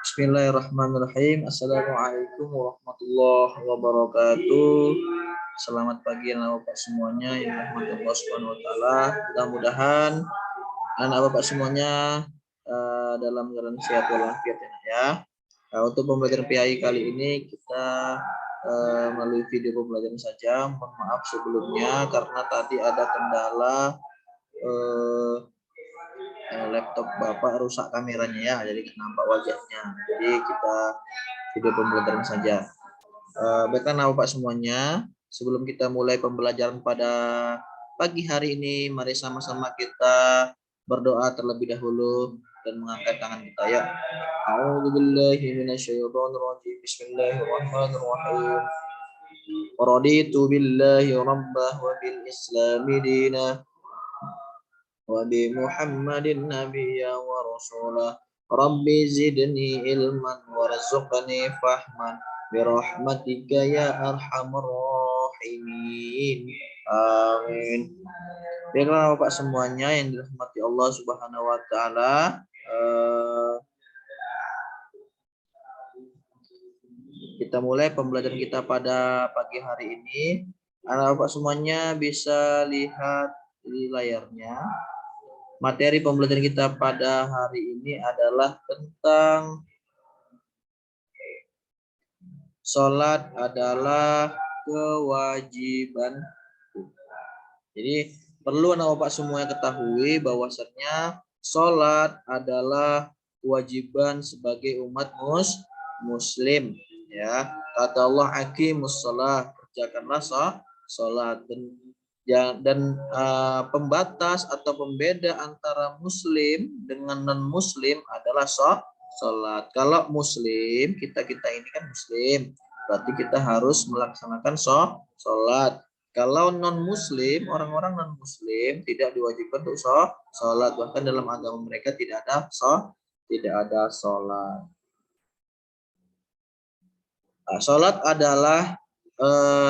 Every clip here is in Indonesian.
Bismillahirrahmanirrahim. Assalamualaikum warahmatullahi wabarakatuh. Selamat pagi anak bapak semuanya yang dirahmati Allah Subhanahu wa taala. Mudah-mudahan anak bapak semuanya dalam keadaan sehat walafiat ya. Untuk pembelajaran PAI kali ini kita melalui video pembelajaran saja. Mohon maaf sebelumnya karena tadi ada kendala laptop bapak rusak kameranya ya, jadi nampak wajahnya. Jadi kita video pembelajaran saja. Baiklah bapak semuanya, sebelum kita mulai pembelajaran pada pagi hari ini, mari sama-sama kita berdoa terlebih dahulu dan mengangkat tangan kita ya. A'udzubillahi minasyaitonirrajim. Bismillahirrahmanirrahim. Raditu billahi rabbah wa bil islami dina wa bi Muhammadin nabiyya wa rasulah. Rabbi zidni ilman warzuqni fahman bi rahmatika ya arhamar rahimin. Amin. Baiklah Bapak semuanya yang dirahmati Allah Subhanahu wa taala, kita mulai pembelajaran kita pada pagi hari ini. Anak Bapak semuanya bisa lihat di layarnya. Materi pembelajaran kita pada hari ini adalah tentang sholat adalah kewajiban. Jadi perlu anak bapak semuanya ketahui bahwasannya sholat adalah kewajiban sebagai umat muslim. Ya, kata Allah aqimus shalah, kerjakanlah sholat, dan pembatas atau pembeda antara muslim dengan non muslim adalah sholat. Kalau muslim, kita ini kan muslim, berarti kita harus melaksanakan sholat. Kalau non muslim, orang-orang non muslim tidak diwajibkan untuk sholat, bahkan dalam agama mereka tidak ada sholat. Sholat adalah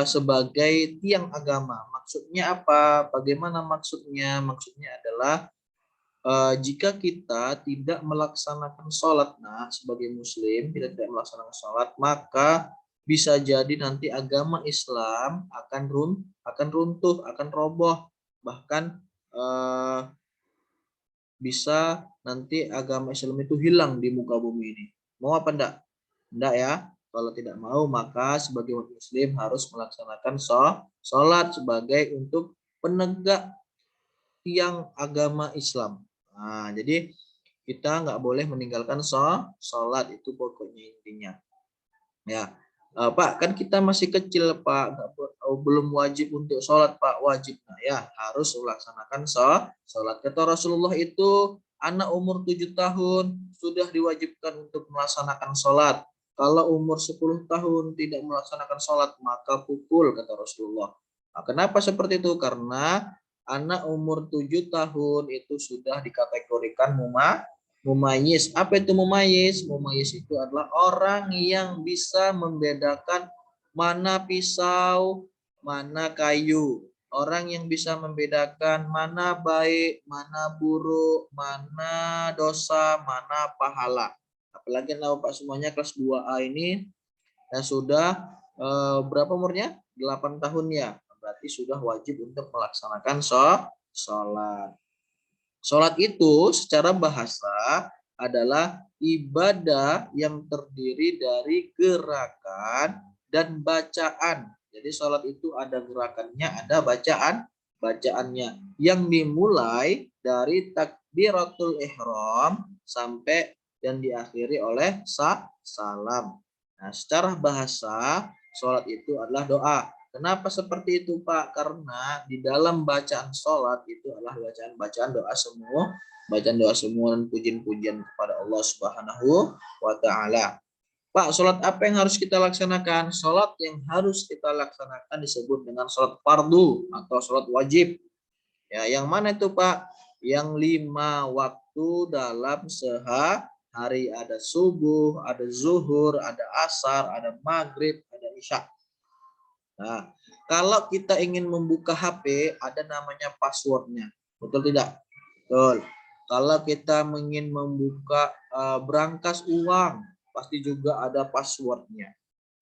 sebagai tiang agama. Maksudnya apa? Bagaimana maksudnya? Maksudnya adalah jika kita tidak melaksanakan sholat, sebagai muslim kita tidak melaksanakan sholat, maka bisa jadi nanti agama Islam akan runtuh, akan roboh, bahkan bisa nanti agama Islam itu hilang di muka bumi ini. Mau apa enggak? Enggak ya. Kalau tidak mau, maka sebagai umat muslim harus melaksanakan sholat sebagai untuk penegak tiang agama Islam. Jadi kita nggak boleh meninggalkan sholat, itu pokoknya intinya. Ya, Pak, kan kita masih kecil Pak, belum wajib untuk sholat Pak, wajib ya, harus melaksanakan sholat. Kata Rasulullah itu anak umur 7 tahun sudah diwajibkan untuk melaksanakan sholat. Kalau umur 10 tahun tidak melaksanakan sholat, maka pukul, kata Rasulullah. Kenapa seperti itu? Karena anak umur 7 tahun itu sudah dikategorikan mumayyiz. Apa itu mumayyiz? Mumayyiz itu adalah orang yang bisa membedakan mana pisau, mana kayu. Orang yang bisa membedakan mana baik, mana buruk, mana dosa, mana pahala. Apalagi Bapak semuanya kelas 2A ini yang sudah berapa umurnya? 8 tahun ya. Berarti sudah wajib untuk melaksanakan sholat. Sholat itu secara bahasa adalah ibadah yang terdiri dari gerakan dan bacaan. Jadi sholat itu ada gerakannya, ada bacaannya. Yang dimulai dari takbiratul ihram sampai dan diakhiri oleh salam. Nah, secara bahasa sholat itu adalah doa. Kenapa seperti itu Pak? Karena di dalam bacaan sholat itu adalah bacaan doa semua, dan pujian-pujian kepada Allah Subhanahu wa taala. Pak, sholat apa yang harus kita laksanakan? Sholat yang harus kita laksanakan disebut dengan sholat fardu atau sholat wajib. Ya, yang mana itu Pak? Yang 5 waktu dalam sehari, ada subuh, ada zuhur, ada asar, ada maghrib, ada isya. Nah, kalau kita ingin membuka HP, ada namanya passwordnya. Betul tidak? Betul. Kalau kita ingin membuka berangkas uang, pasti juga ada passwordnya,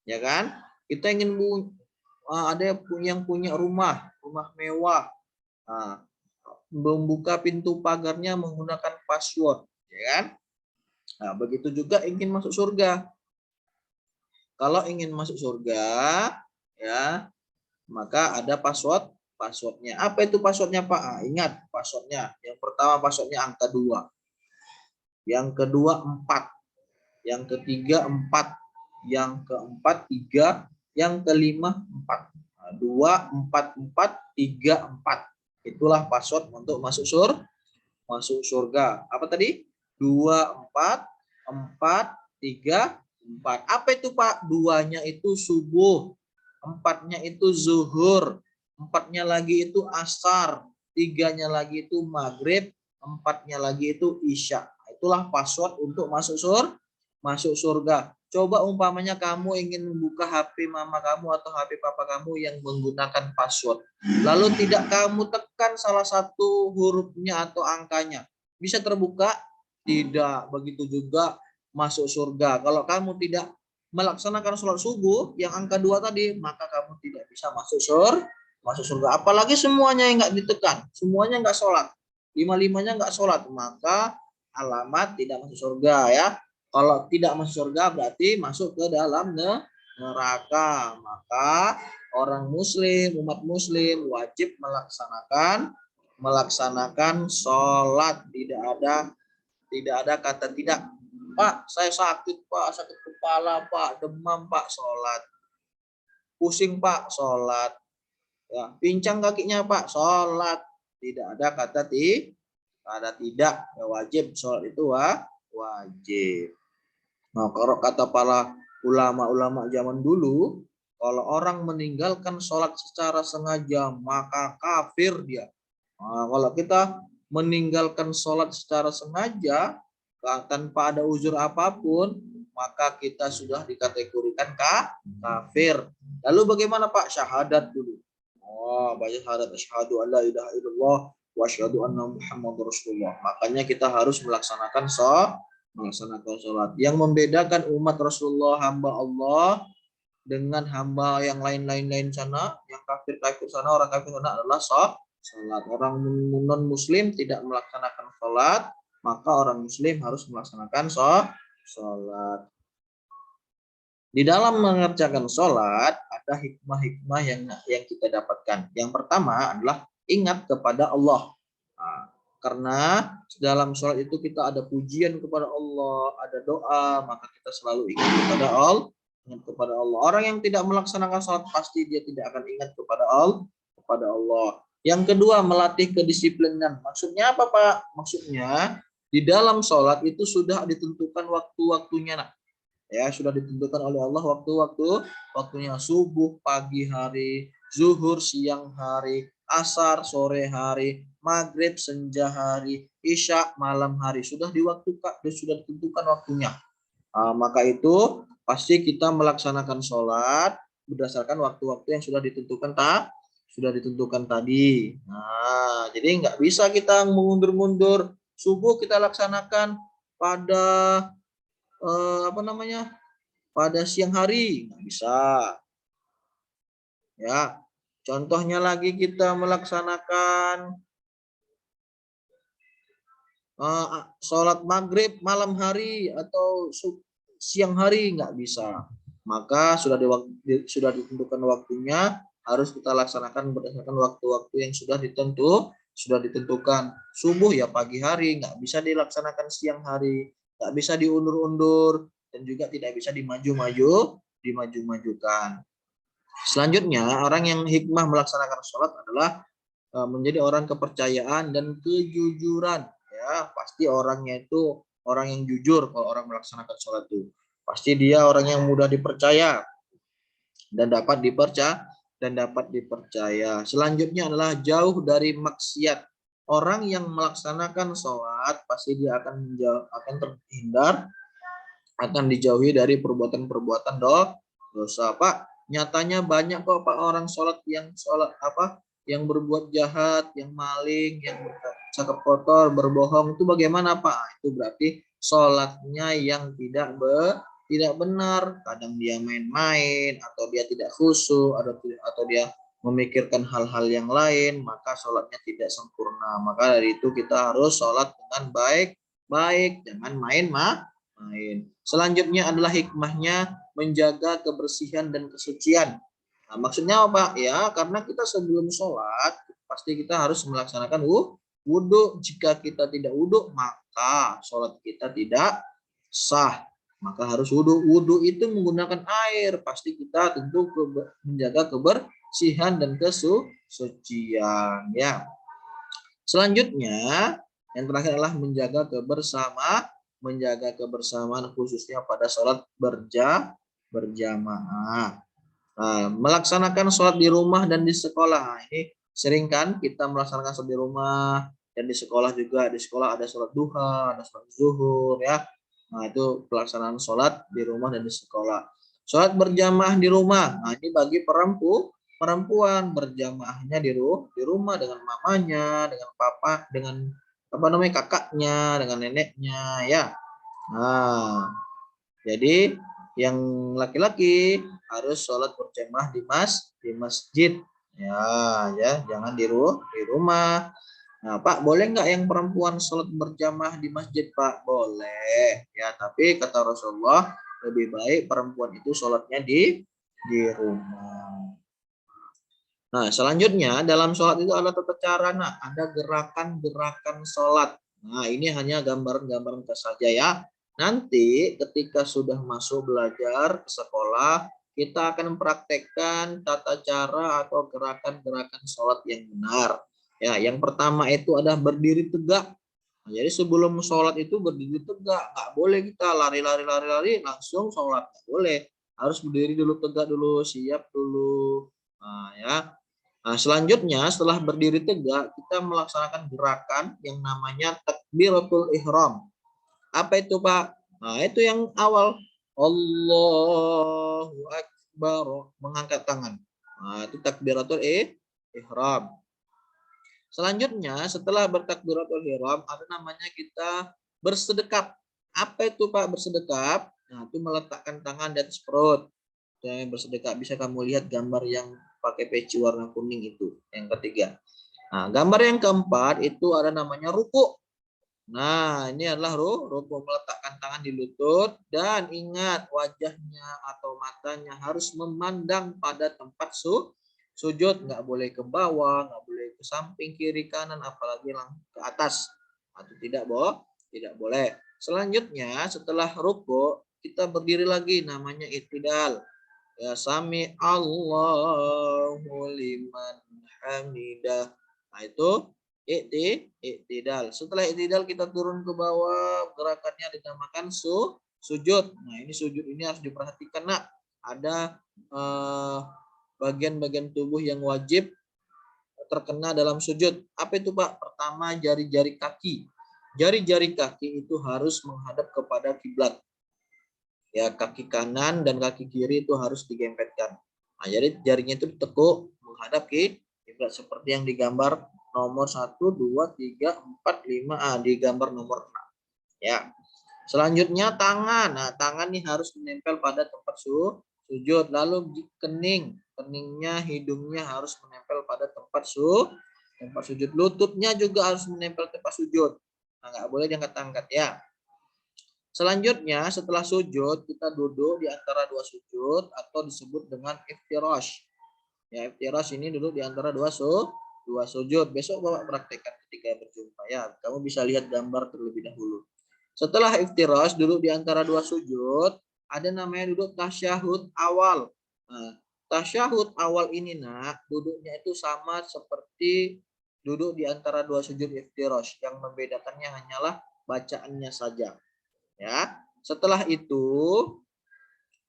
ya kan? Kita ingin ada yang punya rumah mewah, nah, membuka pintu pagarnya menggunakan password, ya kan? Nah, begitu juga ingin masuk surga. Kalau ingin masuk surga, ya, maka ada passwordnya. Apa itu passwordnya, Pak? Ingat passwordnya. Yang pertama passwordnya angka 2. Yang kedua 4. Yang ketiga 4. Yang keempat 3. Yang kelima 4. 2, 4, 4, 3, 4. Itulah password untuk masuk surga. Apa tadi? 2, 4, 4, 3, 4. Apa itu, Pak? 2-nya itu subuh, 4-nya itu zuhur, 4-nya lagi itu asar, 3-nya lagi itu maghrib, 4-nya lagi itu isya. Itulah password untuk masuk surga. Coba umpamanya kamu ingin membuka HP mama kamu atau HP papa kamu yang menggunakan password. Lalu tidak kamu tekan salah satu hurufnya atau angkanya. Bisa terbuka? Tidak. Begitu juga masuk surga. Kalau kamu tidak melaksanakan sholat subuh yang angka 2 tadi, maka kamu tidak bisa masuk surga. Apalagi semuanya yang nggak ditekan, semuanya nggak sholat, 5-5-nya nggak sholat, maka alamat tidak masuk surga ya. Kalau tidak masuk surga berarti masuk ke dalam neraka. Maka orang muslim, umat muslim wajib melaksanakan sholat. Tidak ada kata tidak. Pak, saya sakit, Pak, sakit kepala, Pak, demam, Pak, sholat. Pusing, Pak, sholat. Ya, pincang kakinya, Pak, sholat. Tidak ada kata tidak. Ya, wajib sholat itu wajib. Nah, kalau kata para ulama-ulama zaman dulu, kalau orang meninggalkan sholat secara sengaja, maka kafir dia. Nah, kalau kita meninggalkan sholat secara sengaja, tanpa ada uzur apapun, maka kita sudah dikategorikan kafir. Lalu bagaimana, Pak? Syahadat dulu. Oh, banyak syahadat, asyhadu an la ilaha illallah wa asyhadu anna muhammadar rasulullah. Makanya kita harus melaksanakan sholat. Yang membedakan umat Rasulullah, hamba Allah, dengan hamba yang lain sana, yang kafir sana, orang kafir sana adalah sholat. Orang non muslim tidak melaksanakan sholat, maka orang muslim harus melaksanakan sholat. Di dalam mengerjakan sholat ada hikmah-hikmah yang kita dapatkan. Yang pertama adalah ingat kepada Allah. Nah, karena dalam sholat itu kita ada pujian kepada Allah, ada doa, maka kita selalu ingat kepada Allah. Orang yang tidak melaksanakan sholat pasti dia tidak akan ingat kepada Allah. Yang kedua, melatih kedisiplinan. Maksudnya apa, Pak? Maksudnya di dalam sholat itu sudah ditentukan waktu-waktunya. Ya, sudah ditentukan oleh Allah waktunya subuh, pagi hari, zuhur, siang hari, asar, sore hari, maghrib, senja hari, isya, malam hari. Sudah ditentukan waktunya. Maka itu pasti kita melaksanakan sholat berdasarkan waktu-waktu yang sudah ditentukan tadi. Nah, jadi nggak bisa kita mundur-mundur. Subuh kita laksanakan pada pada siang hari, nggak bisa. Ya, contohnya lagi kita melaksanakan sholat maghrib malam hari atau siang hari, nggak bisa. Maka sudah ditentukan waktunya, harus kita laksanakan berdasarkan waktu-waktu yang sudah ditentukan. Subuh ya pagi hari, nggak bisa dilaksanakan siang hari, nggak bisa diundur-undur, dan juga tidak bisa dimajukan. Selanjutnya, orang yang hikmah melaksanakan sholat adalah menjadi orang kepercayaan dan kejujuran. Ya, pasti orangnya itu orang yang jujur. Kalau orang melaksanakan sholat itu pasti dia orang yang mudah dipercaya dan dapat dipercaya. Selanjutnya adalah jauh dari maksiat. Orang yang melaksanakan sholat pasti dia akan terhindar, akan dijauhi dari perbuatan-perbuatan dosa. Pak, nyatanya banyak kok, Pak, orang sholat yang berbuat jahat, yang maling, yang cakap kotor, berbohong, itu bagaimana Pak? Itu berarti sholatnya yang tidak benar. Kadang dia main-main, atau dia tidak khusyuk, atau dia memikirkan hal-hal yang lain, maka sholatnya tidak sempurna. Maka dari itu kita harus sholat dengan baik, jangan main. Selanjutnya adalah hikmahnya menjaga kebersihan dan kesucian. Nah, maksudnya apa? Ya, karena kita sebelum sholat, pasti kita harus melaksanakan wudhu. Jika kita tidak wudhu, maka sholat kita tidak sah. Maka harus wudhu. Wudhu itu menggunakan air. Pasti kita tentu menjaga kebersihan dan kesucian. Ya. Selanjutnya, yang terakhir adalah menjaga kebersamaan khususnya pada sholat berjamaah. Nah, melaksanakan sholat di rumah dan di sekolah. Nah, ini sering kan kita melaksanakan sholat di rumah dan di sekolah juga. Di sekolah ada sholat duha, ada sholat zuhur ya. Nah, itu pelaksanaan sholat di rumah dan di sekolah. Sholat berjamaah di rumah. Nah, ini bagi perempuan berjamaahnya di rumah dengan mamanya, dengan papa, dengan kakaknya, dengan neneknya ya. Nah, jadi yang laki-laki harus sholat berjamaah di masjid ya, jangan di rumah. Nah, Pak, boleh nggak yang perempuan sholat berjamaah di masjid, Pak? Boleh ya, tapi kata Rasulullah lebih baik perempuan itu sholatnya di rumah. Nah, selanjutnya dalam sholat itu ada tata cara, ada gerakan-gerakan sholat. Nah, ini hanya gambaran-gambaran saja ya. Nanti ketika sudah masuk belajar ke sekolah, kita akan mempraktekkan tata cara atau gerakan-gerakan sholat yang benar. Ya, yang pertama itu adalah berdiri tegak. Nah, jadi sebelum sholat itu berdiri tegak, nggak boleh kita lari langsung sholat, nggak boleh. Harus berdiri dulu tegak dulu, siap dulu. Nah, ya. Nah, selanjutnya setelah berdiri tegak, kita melaksanakan gerakan yang namanya takbiratul ihram. Apa itu, Pak? Nah, itu yang awal. Allahu Akbar, mengangkat tangan. Nah, itu takbiratul ihram. Selanjutnya, setelah bertakbiratul ihram, ada namanya kita bersedekap. Apa itu, Pak, bersedekap? Nah, itu meletakkan tangan di atas perut. Yang bersedekap, bisa kamu lihat gambar yang pakai peci warna kuning itu, yang ketiga. Nah, gambar yang keempat itu ada namanya ruku. Nah, ini adalah ruku, meletakkan tangan di lutut, dan ingat wajahnya atau matanya harus memandang pada tempat sujud, nggak boleh ke bawah, nggak boleh ke samping kiri kanan, apalagi ke atas. Atau tidak boleh. Selanjutnya setelah ruku kita berdiri lagi, namanya i'tidal. Ya, sami Allahu liman hamidah. Nah, itu i'tidal. Setelah i'tidal kita turun ke bawah, gerakannya dinamakan sujud. Nah, ini sujud ini harus diperhatikan, Nak. Ada bagian-bagian tubuh yang wajib terkena dalam sujud. Apa itu, Pak? Pertama, jari-jari kaki. Jari-jari kaki itu harus menghadap kepada kiblat. Ya, kaki kanan dan kaki kiri itu harus digempetkan. Nah, jadi jarinya itu ditekuk menghadap kiblat seperti yang digambar nomor 1, 2, 3, 4, 5, di gambar nomor 6. Ya. Selanjutnya tangan. Nah, tangan ini harus menempel pada tempat sujud. Lalu keningnya, hidungnya harus menempel pada tempat sujud. Lututnya juga harus menempel tempat sujud. Nah, nggak boleh diangkat-angkat ya. Selanjutnya, setelah sujud, kita duduk di antara dua sujud atau disebut dengan iftirash. Ya, iftirash ini duduk di antara dua sujud. Besok Bapak praktekkan ketika berjumpa ya. Kamu bisa lihat gambar terlebih dahulu. Setelah iftirash, duduk di antara dua sujud, ada namanya duduk tasyahud awal. Nah, tasyahud awal ini, Nak, duduknya itu sama seperti duduk di antara dua sujud iftirash. Yang membedakannya hanyalah bacaannya saja. Ya, setelah itu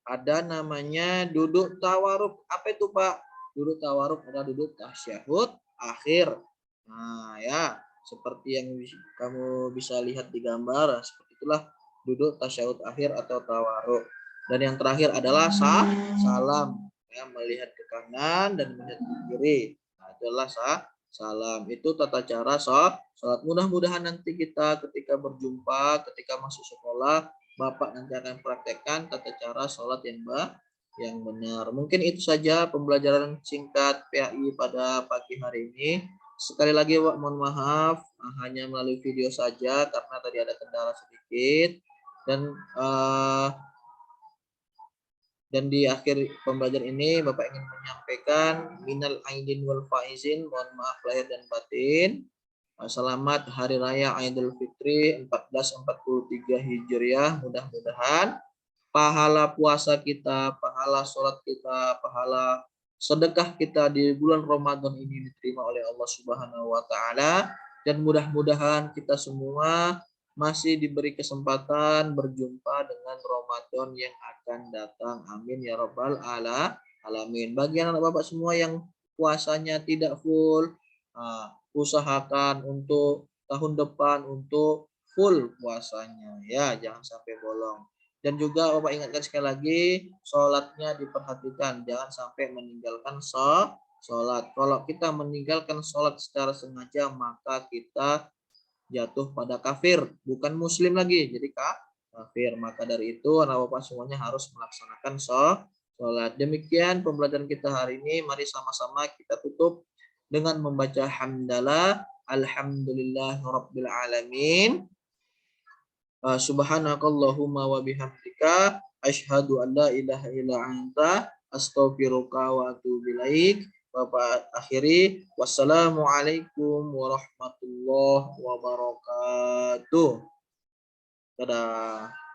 ada namanya duduk tawaruk. Apa itu, Pak? Duduk tawaruk adalah duduk tasyahud akhir. Nah, ya, seperti yang kamu bisa lihat di gambar, seperti itulah duduk tasyahud akhir atau tawaruk. Dan yang terakhir adalah salam. Ya, melihat ke kanan dan melihat ke kiri. Nah, itulah salam. Itu tata cara sholat. Mudah-mudahan nanti kita ketika berjumpa, ketika masuk sekolah, Bapak nanti akan praktekkan tata cara sholat yang benar. Mungkin itu saja pembelajaran singkat PAI pada pagi hari ini. Sekali lagi Pak, mohon maaf hanya melalui video saja karena tadi ada kendala sedikit. Dan di akhir pembelajaran ini Bapak ingin menyampaikan minal aidin wal faizin, mohon maaf lahir dan batin. Selamat Hari Raya Idul Fitri 1443 Hijriah. Mudah-mudahan pahala puasa kita, pahala sholat kita, pahala sedekah kita di bulan Ramadan ini diterima oleh Allah Subhanahu wa Ta'ala, dan mudah-mudahan kita semua masih diberi kesempatan berjumpa dengan Ramadan yang akan datang. Amin ya Rabbal alamin. Bagi anak Bapak semua yang puasanya tidak full, usahakan untuk tahun depan untuk full puasanya ya, jangan sampai bolong. Dan juga Bapak ingatkan sekali lagi, sholatnya diperhatikan, jangan sampai meninggalkan sholat. Kalau kita meninggalkan sholat secara sengaja, maka kita jatuh pada kafir, bukan muslim lagi, jadi kafir. Maka dari itu anak Bapak semuanya harus melaksanakan sholat. Demikian pembelajaran kita hari ini. Mari sama-sama kita tutup dengan membaca hamdalah, alhamdulillahirabbil alamin. Subhanakallahumma wa bihamdika asyhadu an la ilaha illa anta astaghfiruka wa atubu ilaik. Bapak akhiri, wassalamualaikum warahmatullahi wabarakatuh. Dadah.